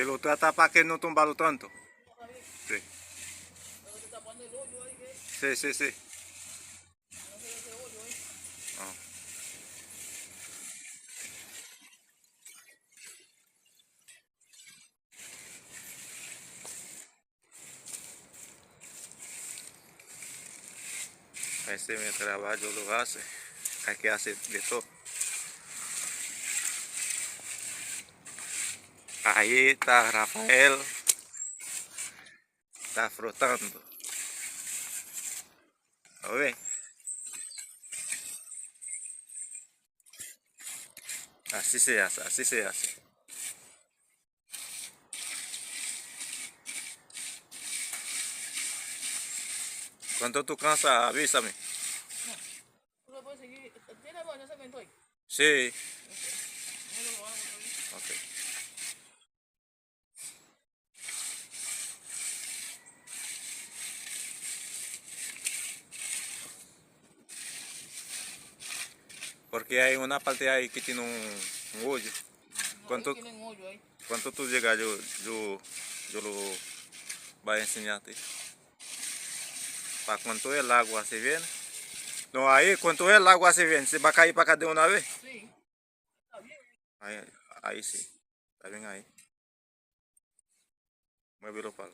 Que lo trata para que no tumbarlo tanto. Sí. Sí, sí, sí. Ah. Ese es mi trabajo, lo hace. Hay que hacer de todo. Ahí está Rafael, está frotando. ¿Lo ven? Así se hace, así se hace. Cuando tú cansas, avísame. ¿Tú puedes seguir? ¿Tiene baño cemento ahí? Sí. Ok. Porque hay una parte ahí que tiene un hoyo. ¿Cuánto, Tienen hoyo ahí. cuánto tú llegas? Yo lo voy a enseñarte. Para cuánto el agua se viene. No, ahí, cuánto el agua se viene. ¿Se va a caer para acá de una vez? Sí, está bien. Ahí, ahí sí. Está bien ahí. Muévelo para.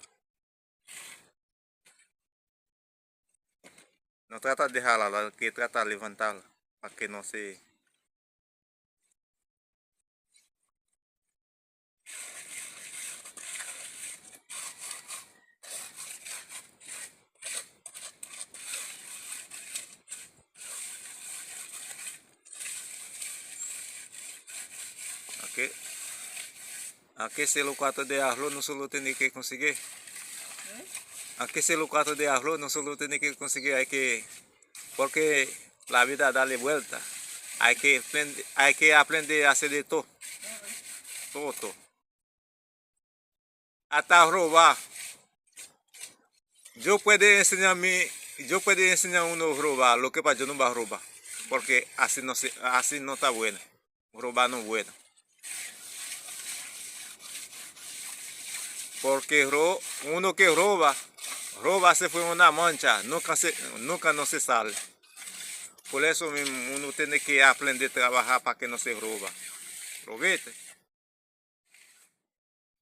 No trata de jalarla, que trata de levantarla. Para que no se... Aquí, aquí ese locato de arroz no solo tiene que conseguir. Aquí ese locato de arroz no solo tiene que conseguir, hay que... Porque la vida dale vuelta. Hay que aprender a hacer de todo. Todo, todo. Hasta robar. Yo puedo enseñar a uno a robar, lo que pasa yo no voy a robar. Porque así no está bueno. Robar no es bueno. Porque uno que roba se fue una mancha, nunca no se sale. Por eso mismo uno tiene que aprender a trabajar para que no se roba. ¿Lo viste?